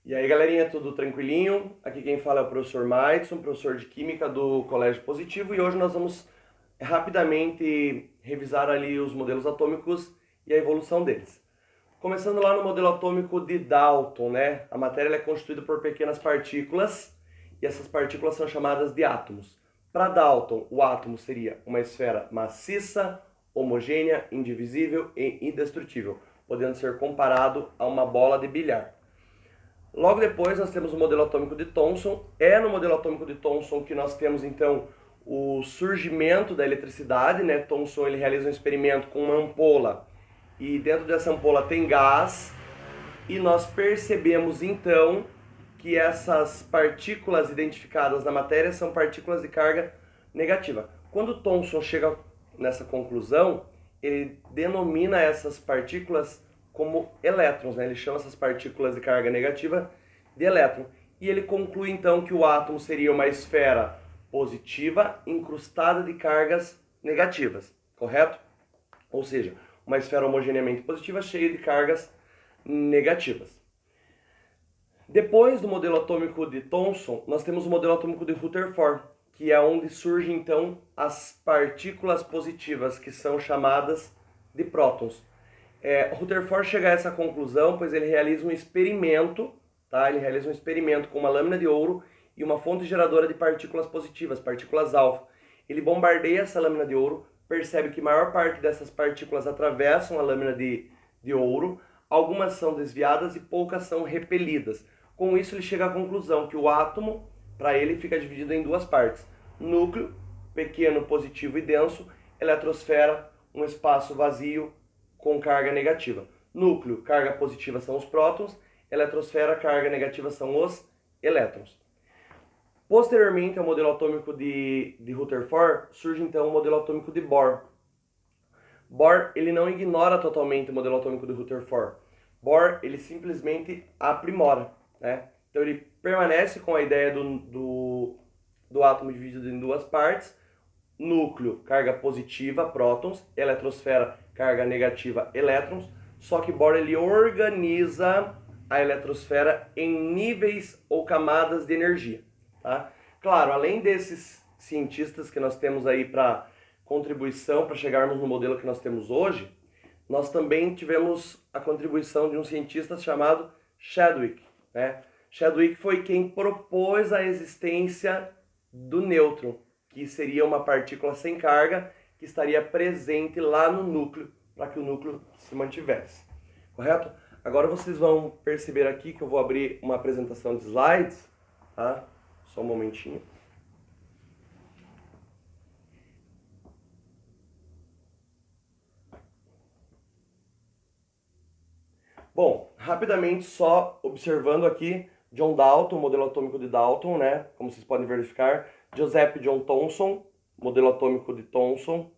E aí, galerinha, tudo tranquilinho? Aqui quem fala é o professor Maidson, professor de Química do Colégio Positivo, e hoje nós vamos rapidamente revisar ali os modelos atômicos e a evolução deles. Começando lá no modelo atômico de Dalton, né? A matéria ela é constituída por pequenas partículas, e essas partículas são chamadas de átomos. Para Dalton, o átomo seria uma esfera maciça, homogênea, indivisível e indestrutível, podendo ser comparado a uma bola de bilhar. Logo depois nós temos o modelo atômico de Thomson. É no modelo atômico de Thomson que nós temos então o surgimento da eletricidade, né? Thomson ele realiza um experimento com uma ampola e dentro dessa ampola tem gás e nós percebemos então que essas partículas identificadas na matéria são partículas de carga negativa. Quando Thomson chega nessa conclusão, ele denomina essas partículas como elétrons, né? Ele chama essas partículas de carga negativa de elétron. E ele conclui então que o átomo seria uma esfera positiva incrustada de cargas negativas, correto? Ou seja, uma esfera homogeneamente positiva cheia de cargas negativas. Depois do modelo atômico de Thomson, nós temos o modelo atômico de Rutherford, que é onde surgem então as partículas positivas, que são chamadas de prótons. Rutherford chega a essa conclusão, pois ele realiza um experimento, tá? Ele realiza um experimento com uma lâmina de ouro e uma fonte geradora de partículas positivas, partículas alfa. Ele bombardeia essa lâmina de ouro, percebe que a maior parte dessas partículas atravessam a lâmina de ouro, algumas são desviadas e poucas são repelidas. Com isso ele chega à conclusão que o átomo, para ele, fica dividido em duas partes. Núcleo, pequeno, positivo e denso, eletrosfera, um espaço vazio, com carga negativa. Núcleo, carga positiva são os prótons, eletrosfera, carga negativa são os elétrons. Posteriormente ao modelo atômico de Rutherford, surge então o modelo atômico de Bohr. Bohr ele não ignora totalmente o modelo atômico de Rutherford. Bohr ele simplesmente aprimora, né? Então ele permanece com a ideia do átomo dividido em duas partes, núcleo, carga positiva, prótons, eletrosfera, carga negativa, elétrons, só que Bohr ele organiza a eletrosfera em níveis ou camadas de energia, tá? Claro, além desses cientistas que nós temos aí para contribuição para chegarmos no modelo que nós temos hoje, nós também tivemos a contribuição de um cientista chamado Chadwick, né? Chadwick foi quem propôs a existência do nêutron, que seria uma partícula sem carga que estaria presente lá no núcleo, para que o núcleo se mantivesse. Correto? Agora vocês vão perceber aqui que eu vou abrir uma apresentação de slides, tá? Só um momentinho. Bom, rapidamente só observando aqui John Dalton, modelo atômico de Dalton, né? Como vocês podem verificar. Joseph John Thomson, modelo atômico de Thomson.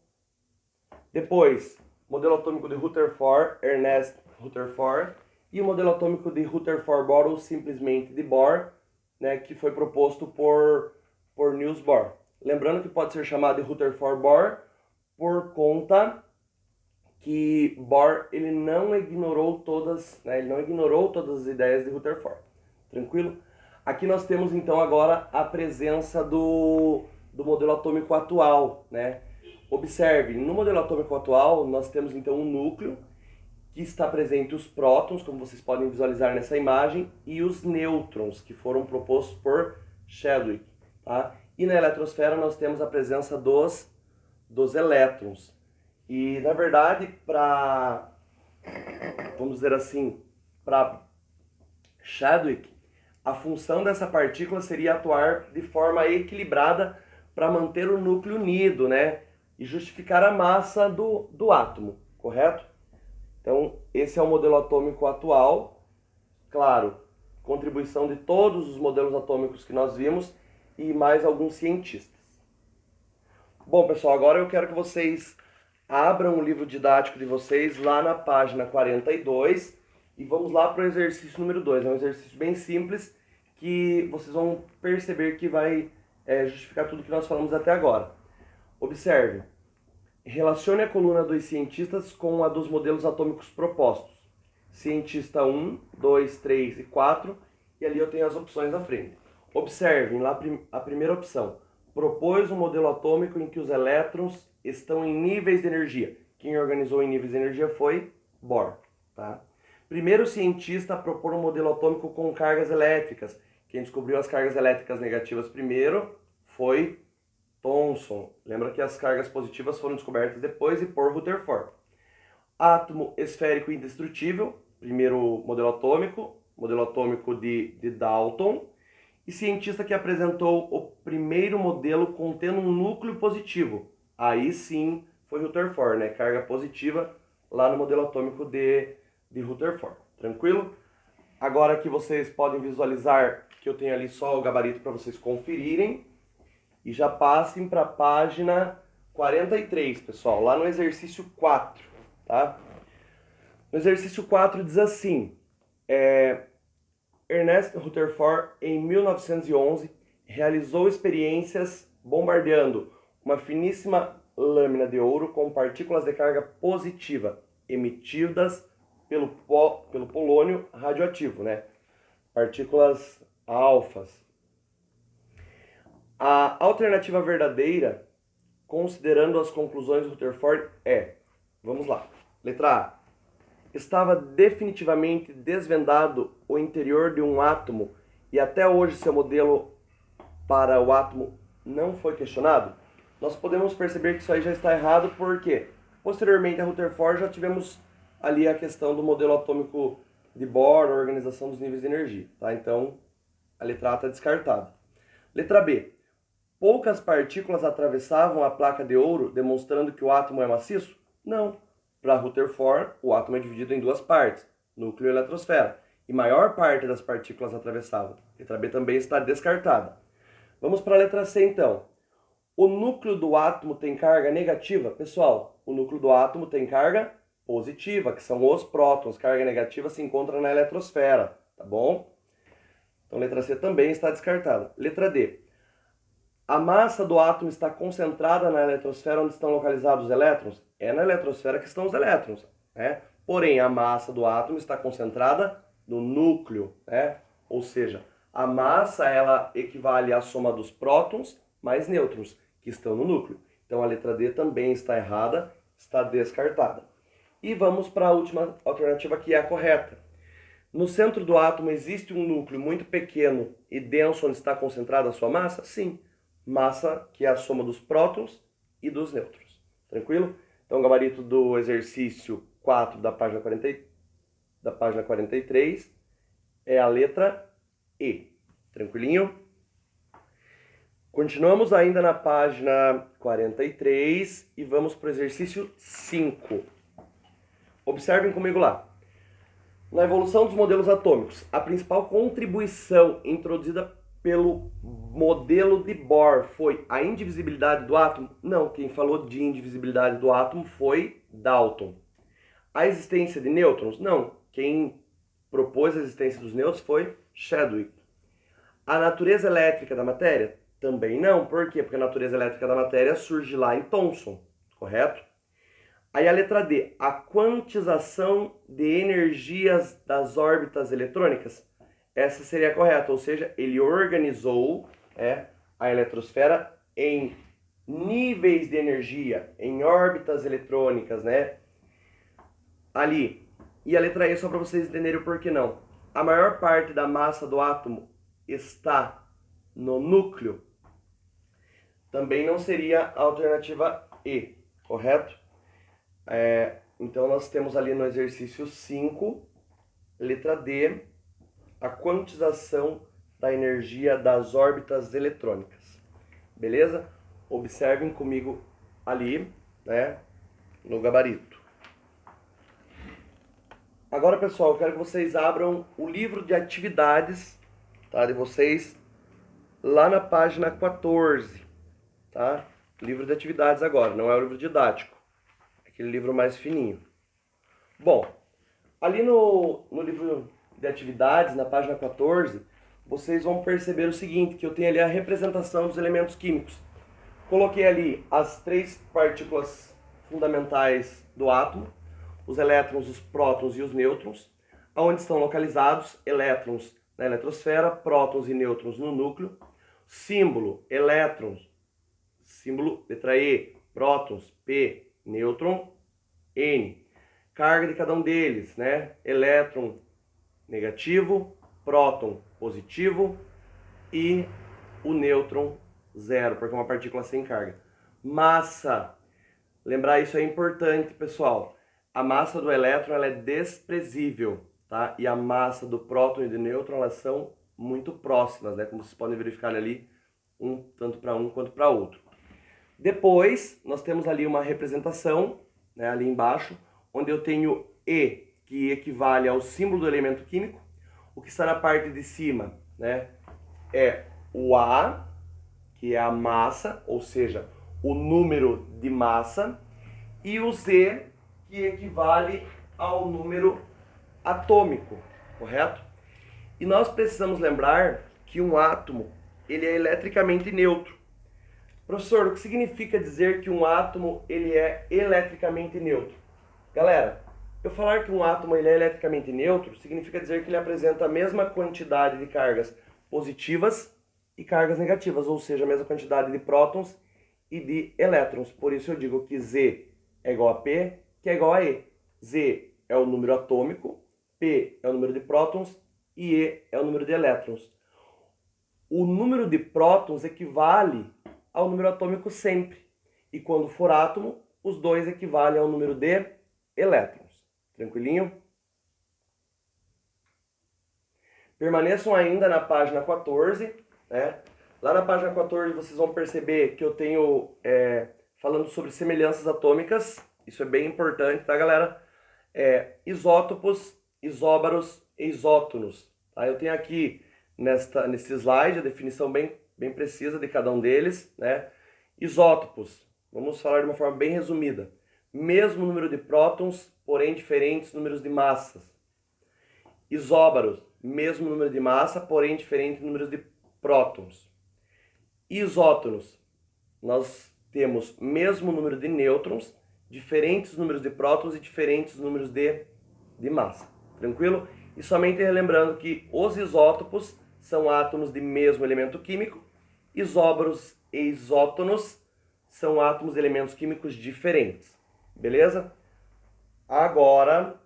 Depois, modelo atômico de Rutherford, Ernest Rutherford. E o modelo atômico de Rutherford-Bohr, ou simplesmente de Bohr, né? Que foi proposto por Niels Bohr. Lembrando que pode ser chamado de Rutherford-Bohr por conta que Bohr ele não ignorou todas, né? Ele não ignorou todas as ideias de Rutherford. Tranquilo? Aqui nós temos então agora a presença do modelo atômico atual, né? Observe, no modelo atômico atual nós temos então um núcleo que está presente os prótons, como vocês podem visualizar nessa imagem, e os nêutrons, que foram propostos por Chadwick, tá? E na eletrosfera nós temos a presença dos elétrons. E na verdade, vamos dizer assim, para Chadwick, a função dessa partícula seria atuar de forma equilibrada para manter o núcleo unido, né? E justificar a massa do átomo, correto? Então, esse é o modelo atômico atual. Claro, contribuição de todos os modelos atômicos que nós vimos e mais alguns cientistas. Bom, pessoal, agora eu quero que vocês abram o livro didático de vocês lá na página 42 e vamos lá para o exercício número 2. É um exercício bem simples que vocês vão perceber que vai justificar tudo que nós falamos até agora. Observe. Relacione a coluna dos cientistas com a dos modelos atômicos propostos. Cientista 1, 2, 3 e 4 e ali eu tenho as opções na frente. Observem lá a primeira opção. Propôs um modelo atômico em que os elétrons estão em níveis de energia. Quem organizou em níveis de energia foi Bohr. Tá? Primeiro cientista a propor um modelo atômico com cargas elétricas. Quem descobriu as cargas elétricas negativas primeiro foi Thomson. Lembra que as cargas positivas foram descobertas depois e por Rutherford. Átomo esférico indestrutível, primeiro modelo atômico de Dalton. E cientista que apresentou o primeiro modelo contendo um núcleo positivo. Aí sim foi Rutherford, né? Carga positiva lá no modelo atômico de Rutherford. Tranquilo? Agora que vocês podem visualizar que eu tenho ali só o gabarito para vocês conferirem. E já passem para a página 43, pessoal, lá no exercício 4, tá? No exercício 4 diz assim, Ernest Rutherford, em 1911, realizou experiências bombardeando uma finíssima lâmina de ouro com partículas de carga positiva emitidas pelo polônio radioativo, né? Partículas alfas. A alternativa verdadeira, considerando as conclusões de Rutherford, vamos lá, letra A. Estava definitivamente desvendado o interior de um átomo e até hoje seu modelo para o átomo não foi questionado? Nós podemos perceber que isso aí já está errado porque, posteriormente a Rutherford, já tivemos ali a questão do modelo atômico de Bohr, a organização dos níveis de energia. Tá? Então, a letra A está descartada. Letra B. Poucas partículas atravessavam a placa de ouro, demonstrando que o átomo é maciço? Não. Para Rutherford, o átomo é dividido em duas partes, núcleo e eletrosfera, e maior parte das partículas atravessavam. Letra B também está descartada. Vamos para a letra C, então. O núcleo do átomo tem carga negativa? Pessoal, o núcleo do átomo tem carga positiva, que são os prótons. Carga negativa se encontra na eletrosfera, tá bom? Então, letra C também está descartada. Letra D. A massa do átomo está concentrada na eletrosfera onde estão localizados os elétrons? É na eletrosfera que estão os elétrons, né? Porém, a massa do átomo está concentrada no núcleo, né? Ou seja, a massa ela equivale à soma dos prótons mais nêutrons que estão no núcleo. Então, a letra D também está errada, está descartada. E vamos para a última alternativa, que é a correta. No centro do átomo existe um núcleo muito pequeno e denso onde está concentrada a sua massa? Sim. Massa que é a soma dos prótons e dos nêutrons. Tranquilo? Então, o gabarito do exercício 4 da página 43 é a letra E. Tranquilinho? Continuamos ainda na página 43 e vamos para o exercício 5. Observem comigo lá. Na evolução dos modelos atômicos, a principal contribuição introduzida pelo modelo de Bohr foi a indivisibilidade do átomo? Não, quem falou de indivisibilidade do átomo foi Dalton. A existência de nêutrons? Não, quem propôs a existência dos nêutrons foi Chadwick. A natureza elétrica da matéria? Também não, por quê? Porque a natureza elétrica da matéria surge lá em Thomson, correto? Aí a letra D, a quantização de energias das órbitas eletrônicas? Essa seria a correta, ou seja, ele organizou a eletrosfera em níveis de energia, em órbitas eletrônicas, né? Ali. E a letra E, só para vocês entenderem o porquê não. A maior parte da massa do átomo está no núcleo. Também não seria a alternativa E, correto? Então nós temos ali no exercício 5, letra D, a quantização da energia das órbitas eletrônicas. Beleza? Observem comigo ali, né, no gabarito. Agora, pessoal, eu quero que vocês abram o livro de atividades, tá, de vocês lá na página 14, tá? Livro de atividades agora, não é o livro didático. É aquele livro mais fininho. Bom, ali no livro de atividades, na página 14, vocês vão perceber o seguinte, que eu tenho ali a representação dos elementos químicos. Coloquei ali as 3 partículas fundamentais do átomo, os elétrons, os prótons e os nêutrons, onde estão localizados elétrons na eletrosfera, prótons e nêutrons no núcleo. Símbolo, elétrons, símbolo, letra E, prótons, P, nêutron, N. Carga de cada um deles, né? Elétron negativo, próton positivo e o nêutron zero, porque é uma partícula sem carga. Massa, lembrar isso é importante, pessoal. A massa do elétron ela é desprezível, tá? E a massa do próton e do nêutron elas são muito próximas, né? Como vocês podem verificar ali, tanto para um quanto para outro. Depois, nós temos ali uma representação, né, ali embaixo, onde eu tenho E, que equivale ao símbolo do elemento químico. O que está na parte de cima, né, é o A, que é a massa, ou seja, o número de massa, e o Z, que equivale ao número atômico, correto? E nós precisamos lembrar que um átomo ele é eletricamente neutro. Professor, o que significa dizer que um átomo ele é eletricamente neutro? Galera, eu falar que um átomo ele é eletricamente neutro significa dizer que ele apresenta a mesma quantidade de cargas positivas e cargas negativas, ou seja, a mesma quantidade de prótons e de elétrons. Por isso eu digo que Z é igual a P, que é igual a E. Z é o número atômico, P é o número de prótons e E é o número de elétrons. O número de prótons equivale ao número atômico sempre. E quando for átomo, os dois equivalem ao número de elétrons. Tranquilinho? Permaneçam ainda na página 14, né? Lá na página 14 vocês vão perceber que eu tenho falando sobre semelhanças atômicas. Isso é bem importante, tá, galera? Isótopos, isóbaros e isótonos. Tá? Eu tenho aqui nesse slide a definição bem precisa de cada um deles, né? Isótopos, vamos falar de uma forma bem resumida. Mesmo número de prótons, porém diferentes números de massas. Isóbaros, mesmo número de massa, porém diferentes números de prótons. Isótonos, nós temos mesmo número de nêutrons, diferentes números de prótons e diferentes números de massa. Tranquilo? E somente relembrando que os isótopos são átomos de mesmo elemento químico, isóbaros e isótonos são átomos de elementos químicos diferentes. Beleza? Agora,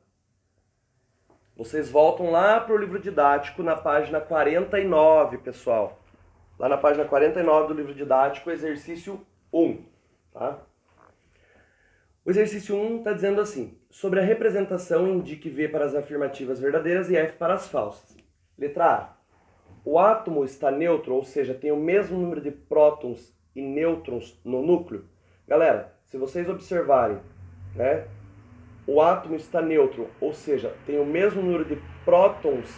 vocês voltam lá para o livro didático na página 49, pessoal. Lá na página 49 do livro didático, exercício 1. Tá? O exercício 1 está dizendo assim: sobre a representação, indique V para as afirmativas verdadeiras e F para as falsas. Letra A. O átomo está neutro, ou seja, tem o mesmo número de prótons e nêutrons no núcleo. Galera, se vocês observarem, né, o átomo está neutro, ou seja, tem o mesmo número de prótons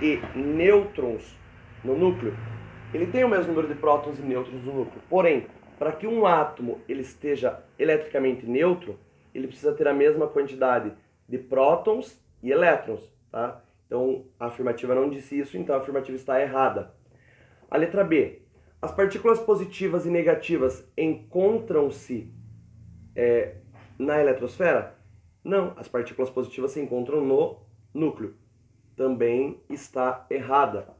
e nêutrons no núcleo. Ele tem o mesmo número de prótons e nêutrons no núcleo. Porém, para que um átomo ele esteja eletricamente neutro, ele precisa ter a mesma quantidade de prótons e elétrons, tá? Então, a afirmativa não disse isso, então a afirmativa está errada. A letra B. As partículas positivas e negativas encontram-se na eletrosfera? Não, as partículas positivas se encontram no núcleo. Também está errada.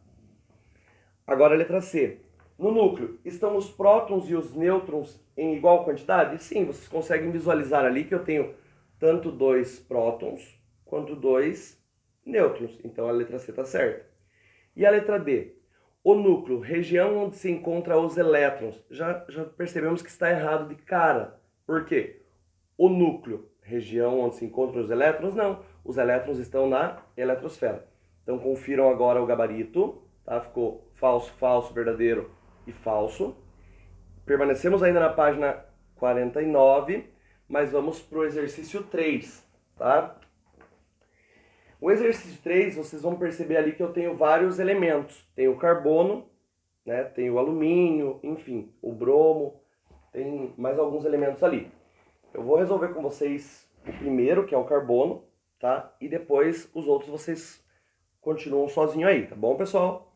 Agora a letra C. No núcleo, estão os prótons e os nêutrons em igual quantidade? Sim, vocês conseguem visualizar ali que eu tenho tanto 2 prótons quanto 2 nêutrons. Então a letra C está certa. E a letra D. O núcleo, região onde se encontram os elétrons. Já percebemos que está errado de cara. Por quê? O núcleo, região onde se encontram os elétrons? Não. Os elétrons estão na eletrosfera. Então confiram agora o gabarito. Tá? Ficou falso, falso, verdadeiro e falso. Permanecemos ainda na página 49, mas vamos para o exercício 3. Tá? O exercício 3, vocês vão perceber ali que eu tenho vários elementos. Tem o carbono, né? Tem o alumínio, enfim, o bromo, tem mais alguns elementos ali. Eu vou resolver com vocês o primeiro, que é o carbono, tá? E depois os outros vocês continuam sozinho aí, tá bom, pessoal?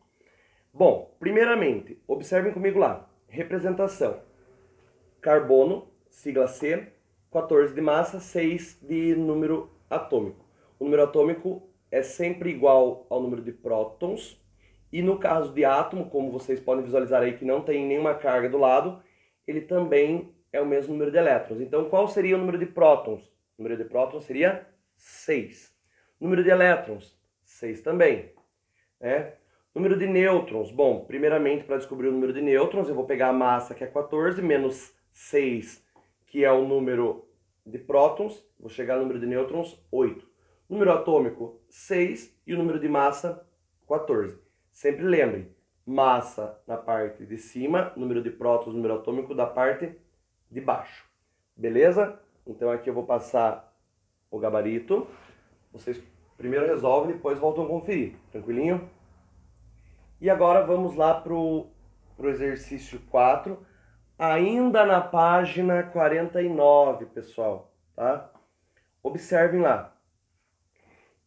Bom, primeiramente, observem comigo lá. Representação. Carbono, sigla C, 14 de massa, 6 de número atômico. O número atômico é sempre igual ao número de prótons. E no caso de átomo, como vocês podem visualizar aí que não tem nenhuma carga do lado, ele também é o mesmo número de elétrons. Então, qual seria o número de prótons? O número de prótons seria 6. Número de elétrons? 6 também. Né? Número de nêutrons? Bom, primeiramente, para descobrir o número de nêutrons, eu vou pegar a massa, que é 14, menos 6, que é o número de prótons. Vou chegar no número de nêutrons, 8. Número atômico, 6. E o número de massa, 14. Sempre lembre, massa na parte de cima, número de prótons, número atômico da parte de baixo. Beleza? Então aqui eu vou passar o gabarito. Vocês primeiro resolvem, depois voltam a conferir. Tranquilinho? E agora vamos lá para o exercício 4, ainda na página 49, pessoal. Tá? Observem lá.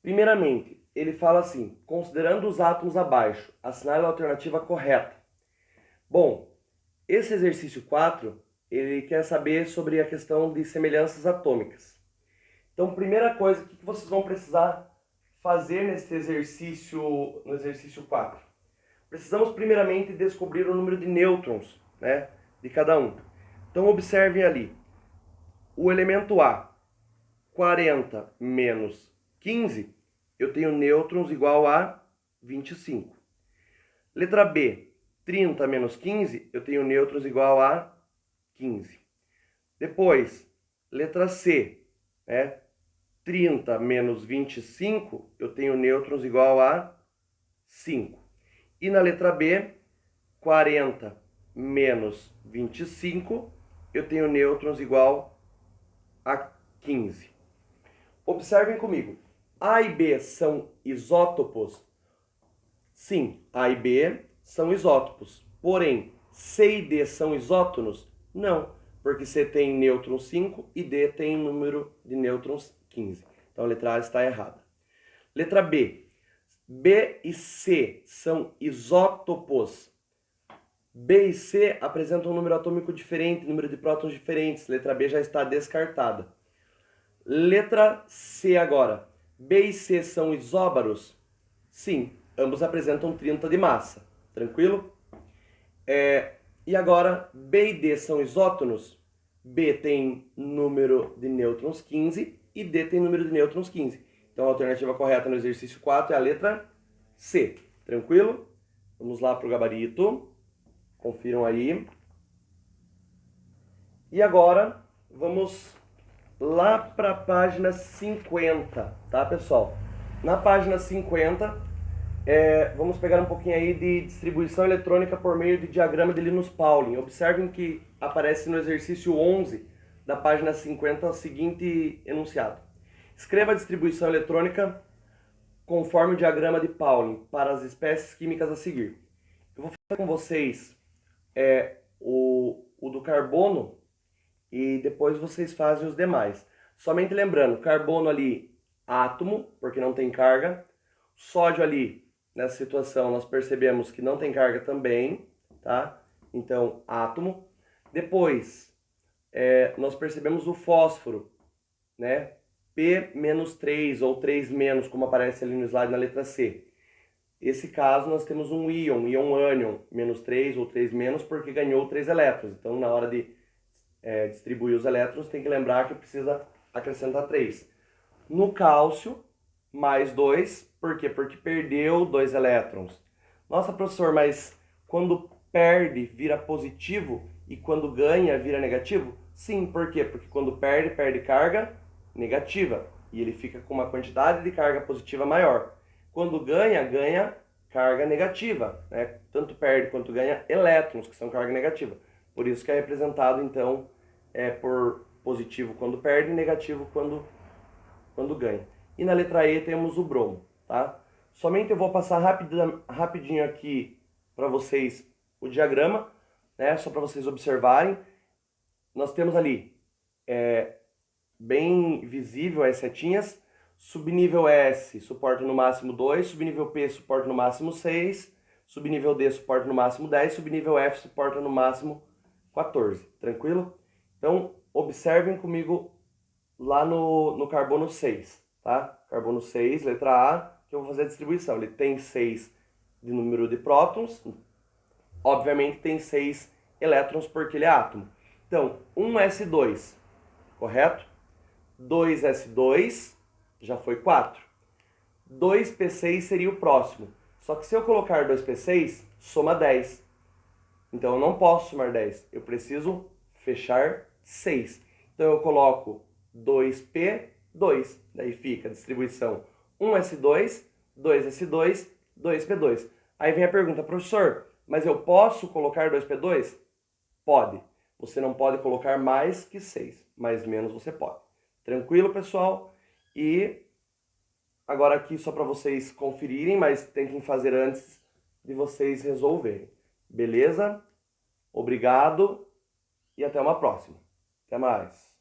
Primeiramente, ele fala assim, considerando os átomos abaixo, assinale a alternativa correta. Bom, esse exercício 4, ele quer saber sobre a questão de semelhanças atômicas. Então, primeira coisa, o que vocês vão precisar fazer nesse exercício, no exercício 4? Precisamos primeiramente descobrir o número de nêutrons, né, de cada um. Então, observem ali, o elemento A, 40 menos 15, eu tenho nêutrons igual a 25. Letra B, 30 menos 15, eu tenho nêutrons igual a 15. Depois, letra C, né? 30 menos 25, eu tenho nêutrons igual a 5. E na letra B, 40 menos 25, eu tenho nêutrons igual a 15. Observem comigo. A e B são isótopos? Sim, A e B são isótopos. Porém, C e D são isótonos? Não, porque C tem nêutrons 5 e D tem número de nêutrons 15. Então a letra A está errada. Letra B. B e C são isótopos. B e C apresentam um número atômico diferente, número de prótons diferentes. Letra B já está descartada. Letra C agora. B e C são isóbaros? Sim, ambos apresentam 30 de massa. Tranquilo? E agora, B e D são isótonos? B tem número de nêutrons 15 e D tem número de nêutrons 15. Então a alternativa correta no exercício 4 é a letra C. Tranquilo? Vamos lá para o gabarito. Confiram aí. E agora, vamos lá para a página 50, tá, pessoal? Na página 50, vamos pegar um pouquinho aí de distribuição eletrônica por meio de diagrama de Linus Pauling. Observem que aparece no exercício 11 da página 50 o seguinte enunciado. Escreva a distribuição eletrônica conforme o diagrama de Pauling para as espécies químicas a seguir. Eu vou fazer com vocês o do carbono e depois vocês fazem os demais. Somente lembrando, carbono ali, átomo, porque não tem carga. Sódio ali, nessa situação, nós percebemos que não tem carga também, tá? Então, átomo. Depois, nós percebemos o fósforo, né? P-3 ou 3-, como aparece ali no slide na letra C. Esse caso, nós temos um íon ânion, -3 ou 3-, porque ganhou 3 elétrons. Então, na hora de distribuir os elétrons, tem que lembrar que precisa acrescentar 3. No cálcio, mais 2, por quê? Porque perdeu 2 elétrons. Nossa, professor, mas quando perde, vira positivo e quando ganha, vira negativo? Sim, por quê? Porque quando perde, perde carga negativa e ele fica com uma quantidade de carga positiva maior. Quando ganha, ganha carga negativa, né? Tanto perde quanto ganha elétrons, que são carga negativa. Por isso que é representado, então, por positivo quando perde e negativo quando ganha. E na letra E temos o bromo, tá? Somente eu vou passar rapidinho aqui para vocês o diagrama, né? Só para vocês observarem. Nós temos ali, bem visível as setinhas. Subnível S suporta no máximo 2, subnível P suporta no máximo 6, subnível D suporta no máximo 10, subnível F suporta no máximo 14. Tranquilo? Então, observem comigo lá no carbono 6, tá? Carbono 6, letra A, que eu vou fazer a distribuição. Ele tem 6 de número de prótons, obviamente tem 6 elétrons porque ele é átomo. Então, 1s2, correto? 2s2, já foi 4. 2p6 seria o próximo. Só que se eu colocar 2p6, soma 10. Então eu não posso somar 10, eu preciso fechar 6. Então eu coloco 2p2, daí fica a distribuição 1s2, 2s2, 2p2. Aí vem a pergunta, professor, mas eu posso colocar 2p2? Pode. Você não pode colocar mais que 6, mas menos você pode. Tranquilo, pessoal? E agora aqui só para vocês conferirem, mas tentem fazer antes de vocês resolverem. Beleza? Obrigado e até uma próxima. Até mais.